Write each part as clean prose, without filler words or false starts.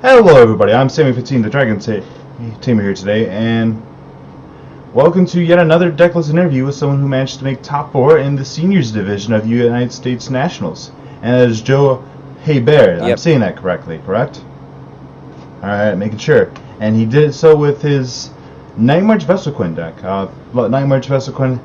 Hello everybody, I'm Sammy15, the Dragon Tamer here today, and welcome to yet another Decklist interview with someone who managed to make top 4 in the seniors division of United States Nationals. And that is Joe Hebert. Yep. I'm saying that correctly, correct? Alright, making sure. And he did so with his Night March Veselquin deck. Night March Veselquin,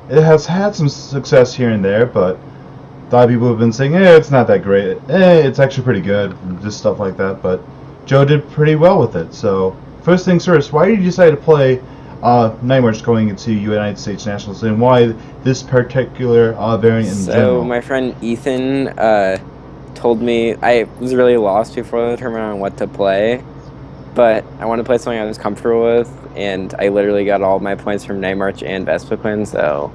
it has had some success here and there, but a lot of people have been saying, it's not that great. It's actually pretty good, and just stuff like that, but Joe did pretty well with it. So, first things first, why did you decide to play Night March going into United States Nationals, and why this particular variant in general? So my friend Ethan told me I was really lost before the tournament on what to play, but I wanted to play something I was comfortable with, and I literally got all my points from Night March and Veselquin, so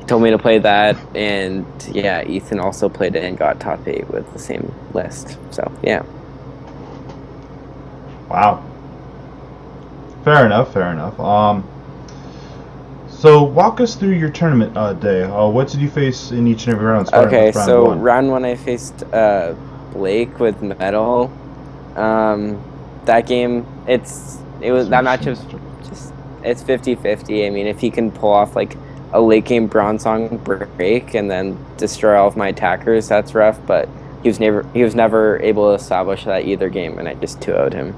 he told me to play that, and yeah, Ethan also played it and got top 8 with the same list, so yeah. Wow. Fair enough, fair enough. So walk us through your tournament day. What did you face in each and every round? Okay, so round 1 I faced Blake with Metal. That game, that match was just, it's 50-50. I mean, if he can pull off like a late game Bronze Song break and then destroy all of my attackers, that's rough, but he was never able to establish that either game, and I just 2-0'd him.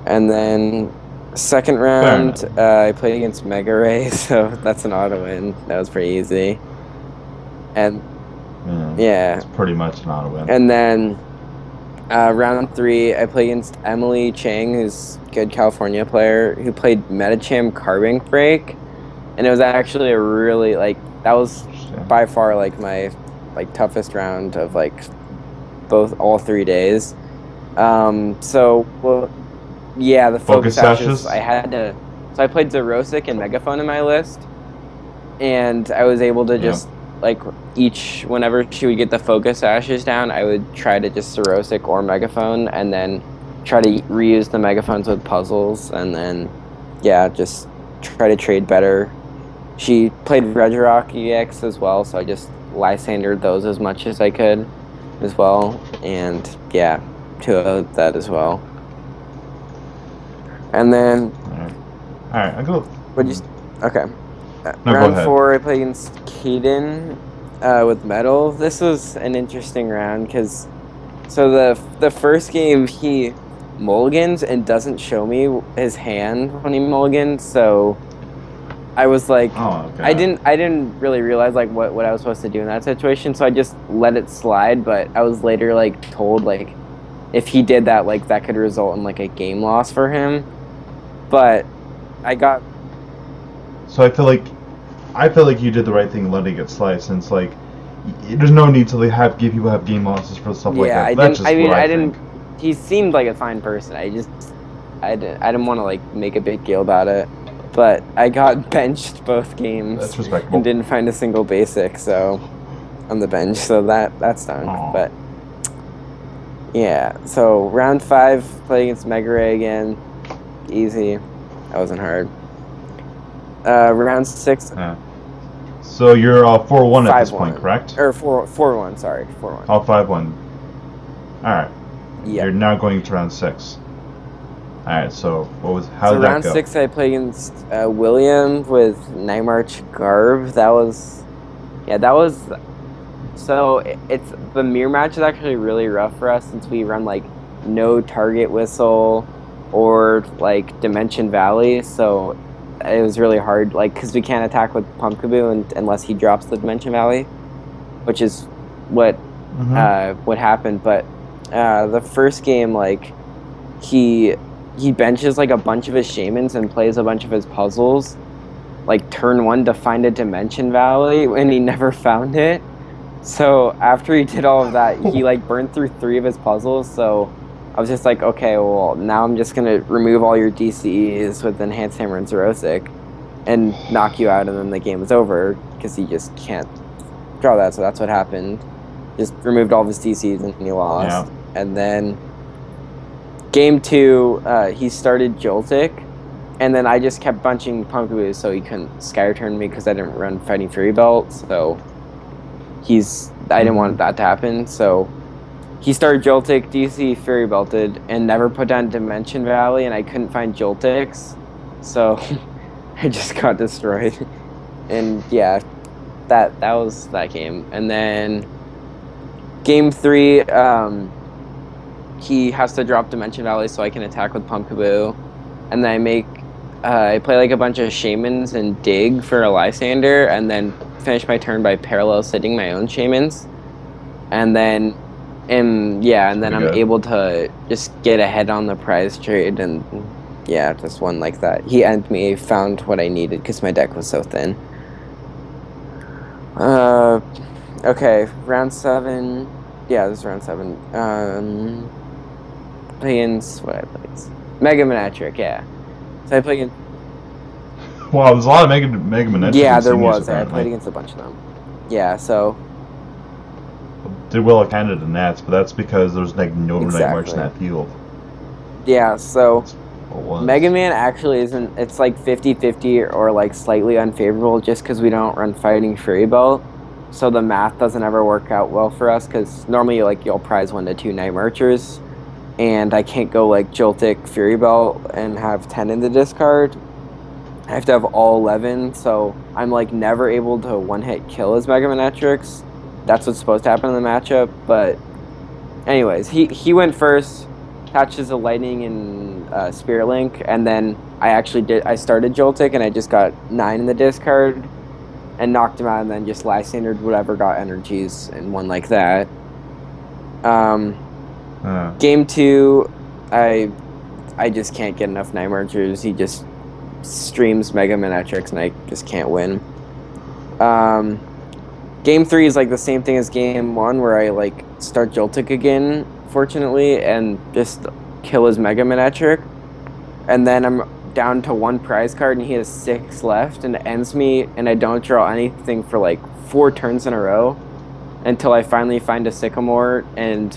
And then second round, I played against Mega Ray, so that's an auto win. That was pretty easy. And yeah, it's pretty much an auto win. And then round 3, I played against Emily Chang, who's a good California player, who played Metacham Carbink Break, and it was actually a really that was by far my toughest round of all 3 days. Yeah, the focus ashes. I had to. So I played Zerosic and Megaphone in my list, and I was able to just whenever she would get the focus ashes down, I would try to just Zerosic or Megaphone, and then try to reuse the Megaphones with puzzles, and then just try to trade better. She played Regirock EX as well, so I just Lysandered those as much as I could, as well, and 2-0'd that as well. And then, all right, I go. Okay. No, round 4, I played against Kaden with Metal. This was an interesting round because, the first game he mulligans and doesn't show me his hand when he mulligans. So I was like, I didn't really realize what I was supposed to do in that situation. So I just let it slide. But I was later told if he did that that could result in a game loss for him. But I got. So I feel like you did the right thing letting it slide, since there's no need to give people have game losses for stuff like that. I didn't. He seemed like a fine person. I didn't want to make a big deal about it. But I got benched both games. That's respectable. And didn't find a single basic, so on the bench. So that's done. Aww. But yeah. So round 5, played against Mega Ray again. Easy. That wasn't hard. Round 6. So you're 4-1 at this point, correct? Or 4-1. Sorry, 4-1. Oh, 5-1. All right. Yeah. You're now going to round 6. All right. So how did that go? Round 6, I played against William with Night March Garb. That was. So it's the mirror match is actually really rough for us since we run no target whistle or Dimension Valley, so it was really hard because we can't attack with Pumpkaboo unless he drops the Dimension Valley, which is what happened. But the first game he benches a bunch of his shamans and plays a bunch of his puzzles turn 1 to find a Dimension Valley, and he never found it. So after he did all of that, he burned through 3 of his puzzles, so I was just okay, well, now I'm just going to remove all your DCEs with Enhanced Hammer and Zerosic and knock you out, and then the game was over because he just can't draw that, so that's what happened. Just removed all of his DCs and he lost. Yeah. And then game 2, he started Joltik, and then I just kept bunching Pumpkaboos so he couldn't Sky Return me because I didn't run Fighting Fury Belt, so I didn't want that to happen, so he started Joltik, DC Fury Belted, and never put down Dimension Valley, and I couldn't find Joltics, so I just got destroyed. And yeah, that was that game. And then game 3, he has to drop Dimension Valley so I can attack with Pumpkaboo, and then I play like a bunch of Shamans and dig for a Lysander, and then finish my turn by parallel sitting my own Shamans, and then I'm able to just get ahead on the prize trade, and yeah, just won like that. He and me found what I needed because my deck was so thin. Okay, round 7. Yeah, this is round 7. Against what I played? Mega Manatric, yeah. So I played against. Wow, there's a lot of Mega Manatric. Yeah, there was. I played against a bunch of them. Yeah, so. Did well at Canada Nats, but that's because there's like no Night March in that field. Yeah, so Mega Man actually isn't. It's like 50-50 or like slightly unfavorable just because we don't run Fighting Fury Belt. So the math doesn't ever work out well for us because normally like you'll prize 1 to 2 Night Marchers, and I can't go like Joltik Fury Belt and have 10 in the discard. I have to have all 11, so I'm like never able to one-hit kill his Mega Manatrix. That's what's supposed to happen in the matchup, but anyways, he went first, catches a Lightning and Spirit Link, and then I started Joltik and I just got 9 in the discard and knocked him out, and then just Lysandered whatever got energies and won like that. Game 2, I just can't get enough Night Marchers. He just streams Mega Manatrix and I just can't win. Game 3 is like the same thing as game 1 where I like start Joltik again, fortunately, and just kill his Mega Manatric. And then I'm down to 1 prize card and he has 6 left, and it ends me, and I don't draw anything for like 4 turns in a row until I finally find a Sycamore and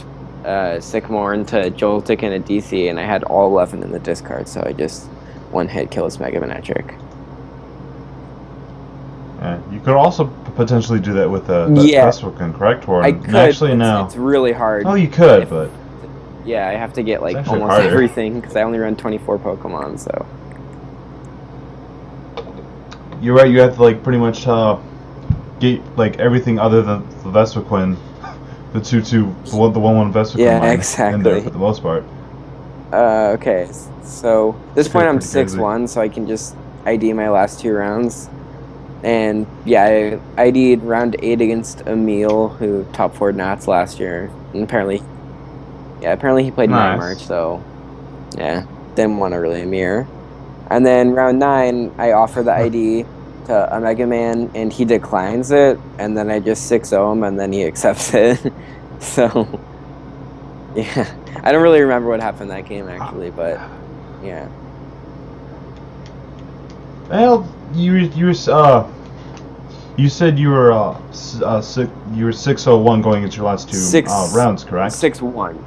Sycamore into Joltik and a DC, and I had all 11 in the discard, so I just one-hit kill his Mega Manatric. You could also potentially do that with a Vesperkin, correct? Or I could. Actually, no. It's really hard. Oh, you could, but yeah, I have to get like almost everything because I only run 24 Pokemon. So you're right. You have to like pretty much get like everything other than the Vesperquin, the 2/2, the 1/1 Vesperquin. Yeah, exactly. In there for the most part. Okay, so at this point I'm 6-1, so I can just ID my last 2 rounds. And yeah, I ID'd round 8 against Emil, who top 4 Nats last year. And apparently he played Night March, so yeah, didn't want to really mirror. And then round 9, I offer the ID to a Mega Man, and he declines it, and then I just 6-0 him, and then he accepts it. So yeah, I don't really remember what happened that game actually, but yeah. Well, you said you were 601 going into your last 2 rounds, correct? 6-1,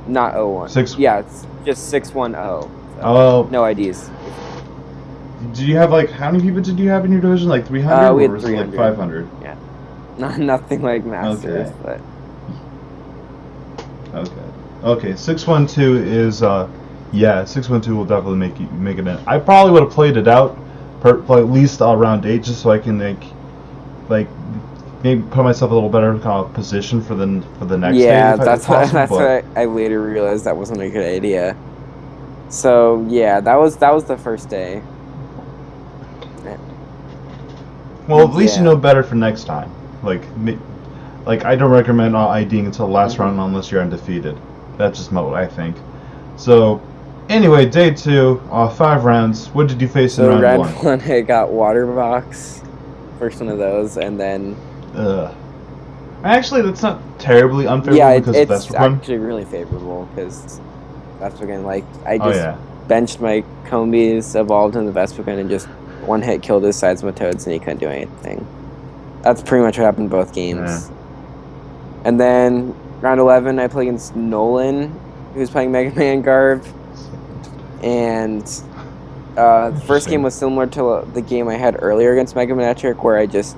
not 0-1. Yeah, it's just 6-1-0. So no IDs. Do you have like how many people did you have in your division? Like 300? We had or 300. Like 500. Yeah, nothing like Masters, okay. But okay. 612 is 612 will definitely make it in. I probably would have played it out at least round 8 just so I can like maybe put myself a little better position for the next day. Yeah, that's what I later realized that wasn't a good idea. So yeah, that was the first day. Well, at least you know better for next time. Like I don't recommend IDing until the last round unless you're undefeated. That's just what I think. So anyway, day 2, 5 rounds. What did you face in round 1? So round 1, I got Water Box, first one of those, and then. Actually, that's not terribly unfavorable because it's actually really favorable because Vesperkin, like I just benched my Combies, evolved in the Vesperkin, and just one-hit killed his Seismitoads, and he couldn't do anything. That's pretty much what happened in both games. Yeah. And then round 11, I played against Nolan, who was playing Mega Man Garb. And the first game was similar to the game I had earlier against Mega Manatric, where I just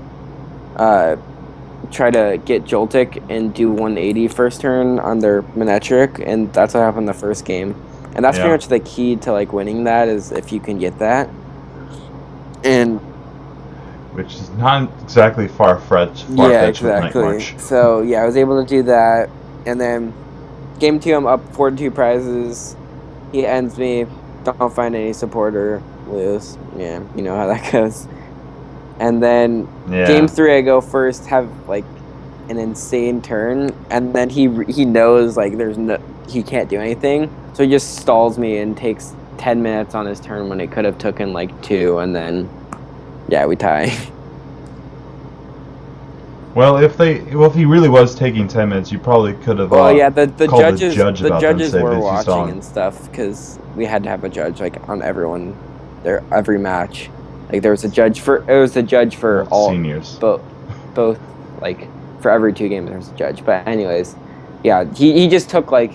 try to get Joltik and do 180 first turn on their Manectric, and that's what happened the first game. And that's pretty much the key to like winning that, is if you can get that. And which is not exactly far-fetched exactly. with Night March. So yeah, I was able to do that, and then game 2 I'm up 42 prizes. He ends me, don't find any supporter, lose. Yeah, you know how that goes. And then game 3 I go first, have like an insane turn, and then he knows like he can't do anything, so he just stalls me and takes 10 minutes on his turn when it could have taken like 2, and then we tie. Well, if he really was taking 10 minutes, you probably could have. Well, yeah, the judges them, were watching and stuff, because we had to have a judge like on everyone, every match. Like there was a judge for all seniors, both like for every 2 games there was a judge. But anyways, yeah, he just took like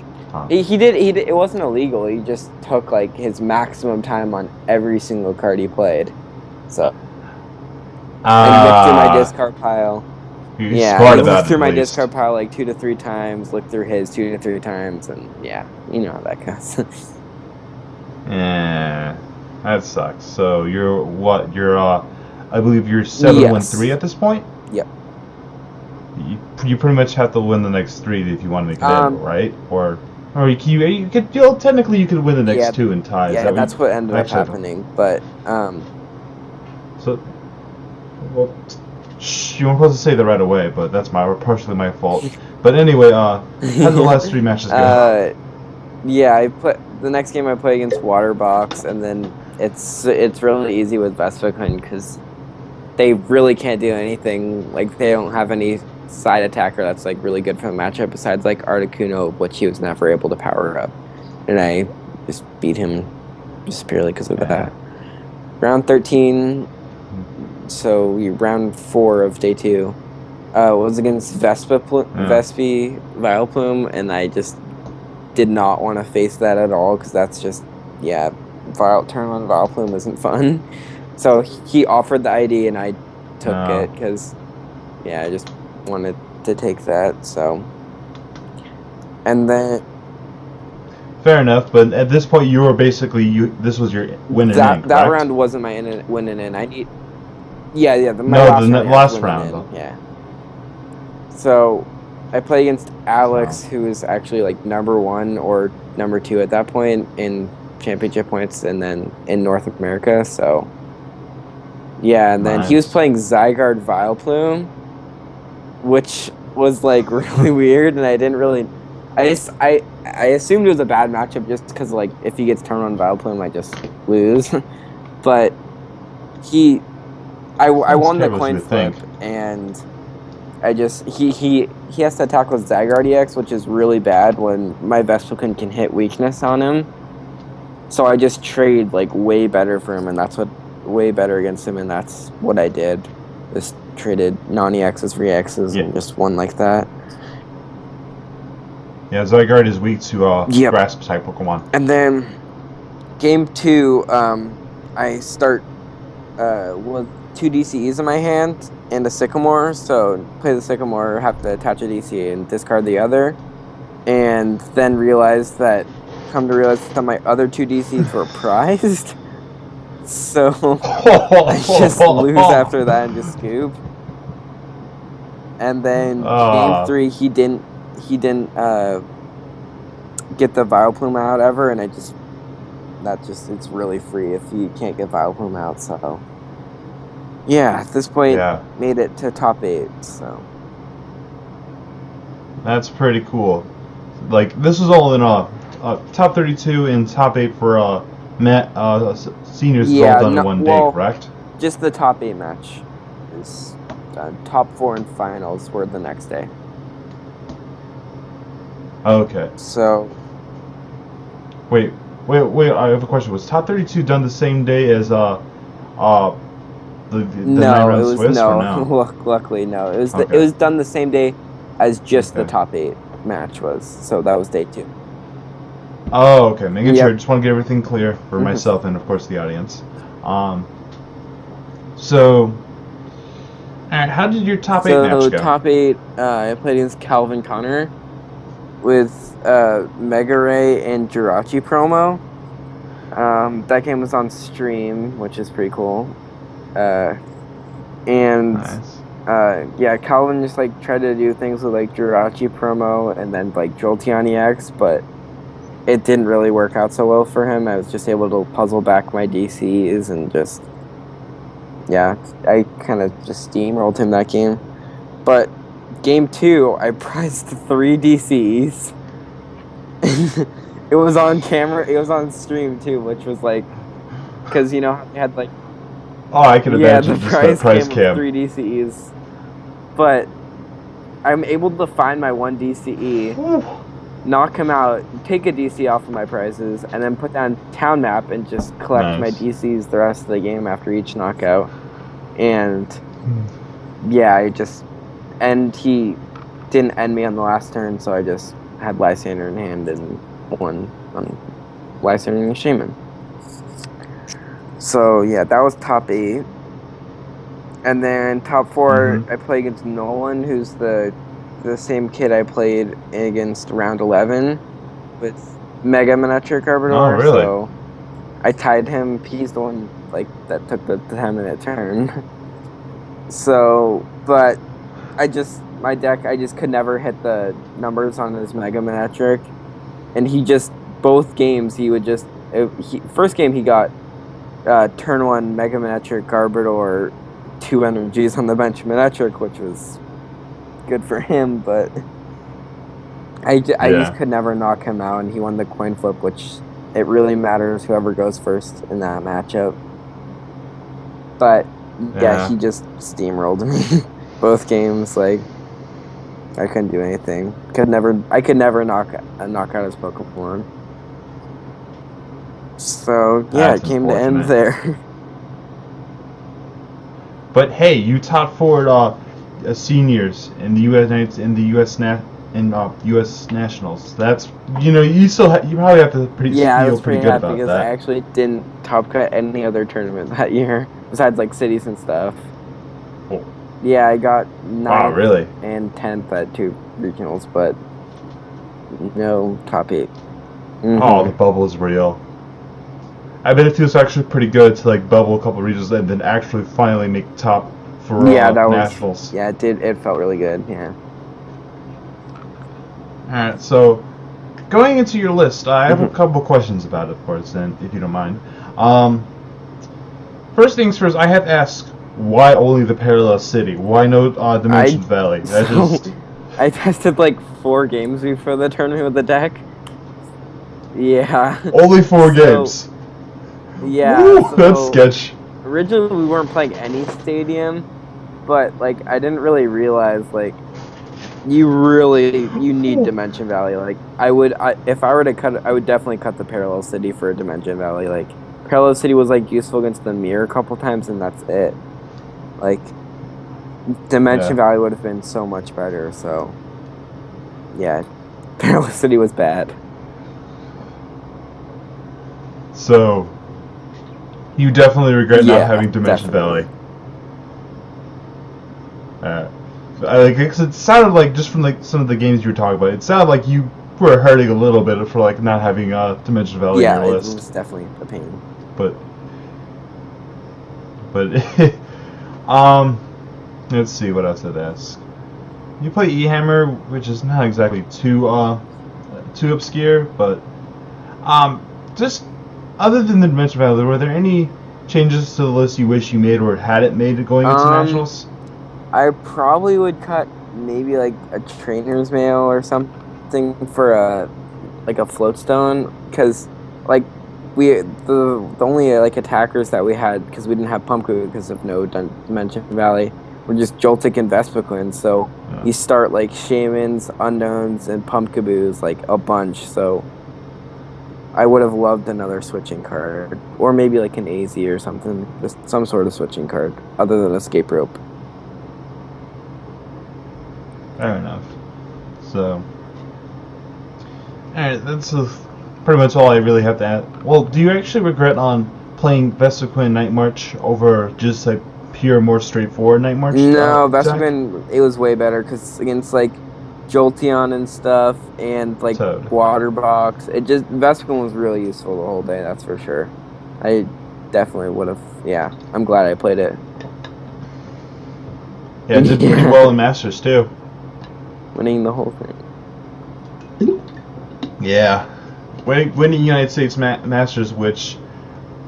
he did it wasn't illegal. He just took like his maximum time on every single card he played. So and looked through my discard pile. I looked through my discard pile like 2 to 3 times. Looked through his 2 to 3 times, and you know how that goes. Yeah, that sucks. So you're what? You're I believe you're 7-1-3 at this point. Yep. You pretty much have to win the next 3 if you want to make it in, right? Or you could technically you could win the next 2 and ties. Yeah, that's what ended up happening. But so well. You weren't supposed to say that right away, but that's partially my fault. But anyway, how did the last 3 matches go? The next game I play against Waterbox, and then it's really easy with Vespa-Kun because they really can't do anything. Like they don't have any side attacker that's like really good for the matchup besides like Articuno, which he was never able to power up, and I just beat him just purely because of that. Round 13. So round 4 of day 2 was against Vespi Vileplume, and I just did not want to face that at all because that's just turn on Vileplume isn't fun. So he offered the ID and I took it because I just wanted to take that. So and then fair enough, but at this point you were basically this was your win and in. That round wasn't my win and in. I need. The last round. Yeah. So, I play against Alex, who is actually like number 1 or number 2 at that point in championship points, and then in North America. So, and then he was playing Zygarde Vileplume, which was like really weird, and I didn't really. I assumed it was a bad matchup just because like if he gets turned on Vileplume, I just lose, but I won the coin flip, and I just he has to attack with Zygarde EX, which is really bad when my Vespa-Kun can hit weakness on him. So I just trade like way better for him, and that's way better against him, and that's what I did. Just traded non-EXs for EXs and just won like that. Yeah, Zygarde is weak to grass type Pokemon. And then game 2, I start with 2 DCEs in my hand and a Sycamore, so play the Sycamore, have to attach a DC and discard the other, and then come to realize that my other 2 DCs were prized, so I just lose after that and just scoop. And then game 3, he didn't get the Vileplume out ever, and it's really free if you can't get Vileplume out, so. Yeah, at this point, made it to top 8, so. That's pretty cool. Like, this was all in top 32 and top 8 for seniors all done in one day, correct? Just the top 8 match is top 4 and finals were the next day. Okay. So. Wait, I have a question. Was top 32 done the same day as the 9-round Swiss, or no? Luckily, no. It was done the same day as just the top 8 match was. So that was day 2. Oh, okay. Making sure. Just want to get everything clear for myself and, of course, the audience. So, Alright, how did your top 8 So match go? top 8, I played against Calvin Connor with Mega Ray and Jirachi promo. That game was on stream, which is pretty cool. And Nice. yeah, Calvin just like tried to do things with like Jirachi promo and then like Jolteon EX, but it didn't really work out so well for him. I was just able to puzzle back my DCs and just, yeah, I kind of just steamrolled him that game. But game 2, I prized 3 DCs. It was on camera, it was on stream too, which was like, because you know how they had like, Oh, I can yeah, imagine the just that price came cam. with 3 DCs. But I'm able to find my 1 DCE, knock him out, take a DC off of my prizes, and then put down town map and just collect my DCs the rest of the game after each knockout. And yeah, and he didn't end me on the last turn, so I just had Lysander in hand and won on Lysander and Shaman. So yeah, that was top 8. And then top 4, I played against Nolan, who's the same kid I played against round 11 with Mega Miniature Garbodor. Oh, really? So I tied him. He's the one like that took the 10-minute turn. So, but my deck, I just could never hit the numbers on his Mega Miniature, and both games he would just first game he got turn 1 Mega Miniature Garbodor 2 energies on the bench Miniature, which was good for him, but I just could never knock him out, and he won the coin flip, which it really matters whoever goes first in that matchup. But yeah, he just steamrolled me both games. Like I couldn't do anything. I could never knock out his Pokemon. So yeah, That's it came to end there. But hey, you top 4 seniors in the U.S. Nationals. That's you probably have to feel pretty good about because that. I actually didn't top cut any other tournament that year besides like cities and stuff. Oh. Yeah, I got 9th really? and 10th at 2 regionals, but no top 8. Oh, the bubble is real. I bet it feels actually pretty good to like bubble a couple regions and then actually finally make top for nationals. Yeah, it did. It felt really good. Yeah. All right, so going into your list, I have a couple questions about it, of course, then if you don't mind. First things first, I have to ask, why only the Parallel City? Why no Dimension Valley? I tested like 4 games before the tournament with the deck. Yeah. Only 4 games. Yeah. Woo, that's sketch. Originally, we weren't playing any stadium, but like I didn't really realize like you need Dimension Valley. Like if I were to cut, I would definitely cut the Parallel City for Dimension Valley. Like Parallel City was like useful against the mirror a couple times, and that's it. Like Dimension Valley would have been so much better. So yeah, Parallel City was bad. So you definitely regret not having Dimension Valley. Because it sounded like, just from like some of the games you were talking about, it sounded like you were hurting a little bit for like not having Dimension Valley in your list. Yeah, it was definitely a pain. But let's see what else I'd ask. You play E-Hammer, which is not exactly too obscure, but just other than the Dimension Valley, were there any changes to the list you wish you made or hadn't made going into nationals? I probably would cut maybe like a trainer's mail or something for a floatstone, because like the only like attackers that we had, because we didn't have Pumpkaboo because of no Dimension Valley, were just Joltik and Vespiquen. So you start like Shamans, Unknowns, and Pumpkaboos like a bunch. So I would have loved another switching card, or maybe like an AZ or something, just some sort of switching card other than Escape Rope. Fair enough. So, alright, that's pretty much all I really have to add. Well, do you actually regret on playing Vespiquen Night March over just like pure, more straightforward Night March? No, deck? Vespiquen, it was way better because against like Jolteon and stuff and like Toad. Water Box, Vespiquen was really useful the whole day. That's for sure. I definitely would have. Yeah, I'm glad I played it. Yeah, it did pretty well in Masters too. Winning the whole thing. Yeah, winning United States Masters, which,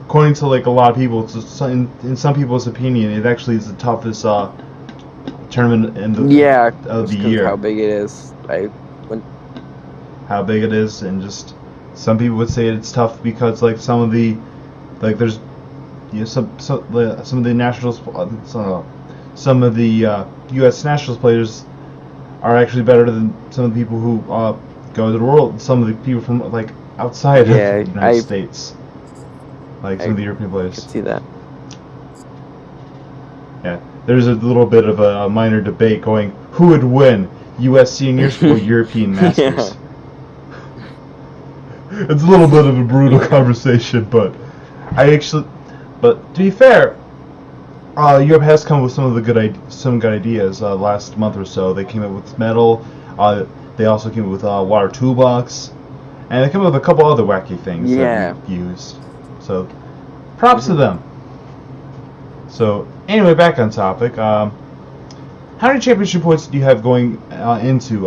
according to like a lot of people, in some people's opinion, it actually is the toughest tournament in the of the year. How big it is, how big it is, and just some people would say it's tough because like some of the there's some of the nationals, some of the U.S. nationals players are actually better than some of the people who go to the world. Some of the people from like outside of the United States, like some of the European players. I could see that. Yeah, there's a little bit of a minor debate going who would win, U.S. seniors or European masters. It's a little bit of a brutal conversation, but but to be fair, Europe has come up with some good ideas. Last month or so, they came up with metal. They also came up with water toolbox, and they came up with a couple other wacky things that we used. So, props to them. So, anyway, back on topic. How many championship points do you have going into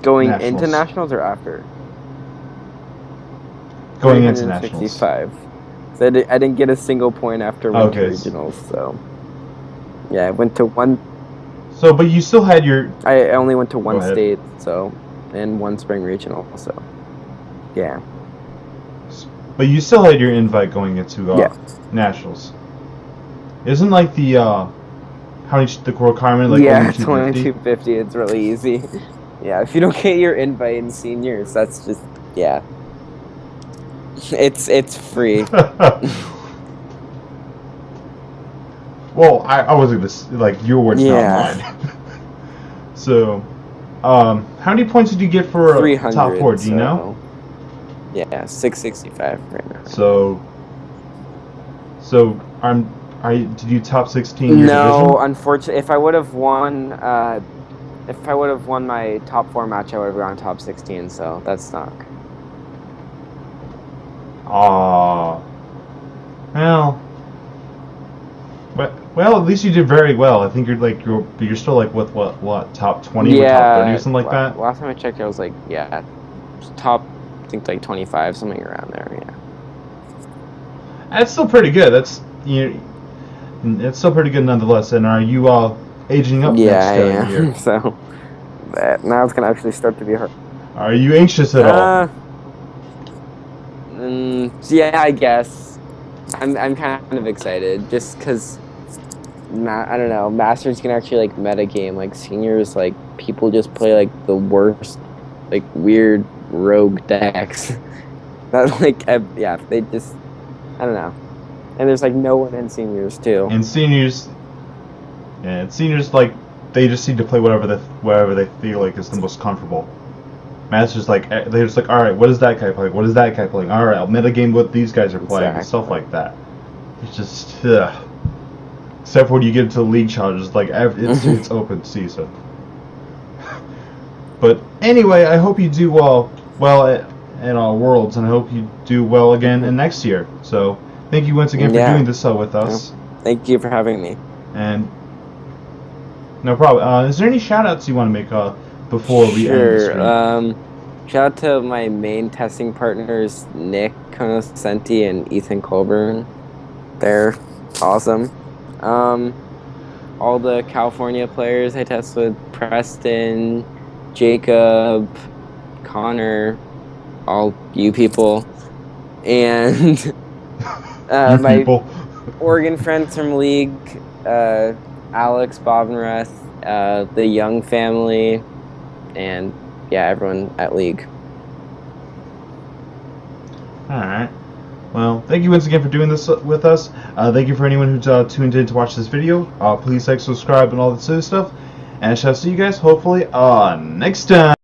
going nationals? into nationals or after? Going into nationals. 365. So I didn't get a single point after winter regionals. So yeah, I went to one. So, but you still had your. I only went to one state, so, and one spring regional. So yeah. But you still had your invite going into nationals. Isn't like the how many the requirement like it's only 250. It's really easy. Yeah, if you don't get your invite in seniors, that's just it's free. Well, I wasn't just like your words, not mine. So, how many points did you get for top 4? Do you know? Yeah, 665 right now. So did you top 16? No, division? Unfortunately, if I would have won my top 4 match, I would have gone top 16. So that stunk. Well, at least you did very well. I think you're still like with what top 20 or top 30 or something like that. Last time I checked, I was like top, I think like 25, something around there. Yeah. That's still pretty good. It's still pretty good nonetheless. And are you aging up next year? So now it's gonna actually start to be hard. Are you anxious at all? Yeah, I guess. I'm kind of excited just because. I don't know. Masters can actually like meta game. Like seniors, like people just play like the worst, like weird rogue decks. That they just, I don't know. And there's like no one in seniors too. And seniors, like they just need to play whatever they feel like is the most comfortable. Masters like they're just like, all right, what is that guy playing? What is that guy playing? All right, I'll meta game what these guys are playing and stuff like that. It's just except when you get into the league challenges, like it's open season. But anyway, I hope you do well at all Worlds, and I hope you do well again in next year. So thank you once again for doing this with us. Thank you for having me. And no problem. Is there any shout-outs you want to make before we end the stream? Shout out to my main testing partners, Nick Conoscenti and Ethan Colburn. They're awesome. All the California players I test with, Preston, Jacob, Connor, all you people, and my Oregon friends from League, Alex, Bob, and Reth, the Young family, and everyone at League. Alright. Well, thank you once again for doing this with us. Thank you for anyone who tuned in to watch this video. Please like, subscribe, and all that sort of stuff. And I shall see you guys hopefully next time.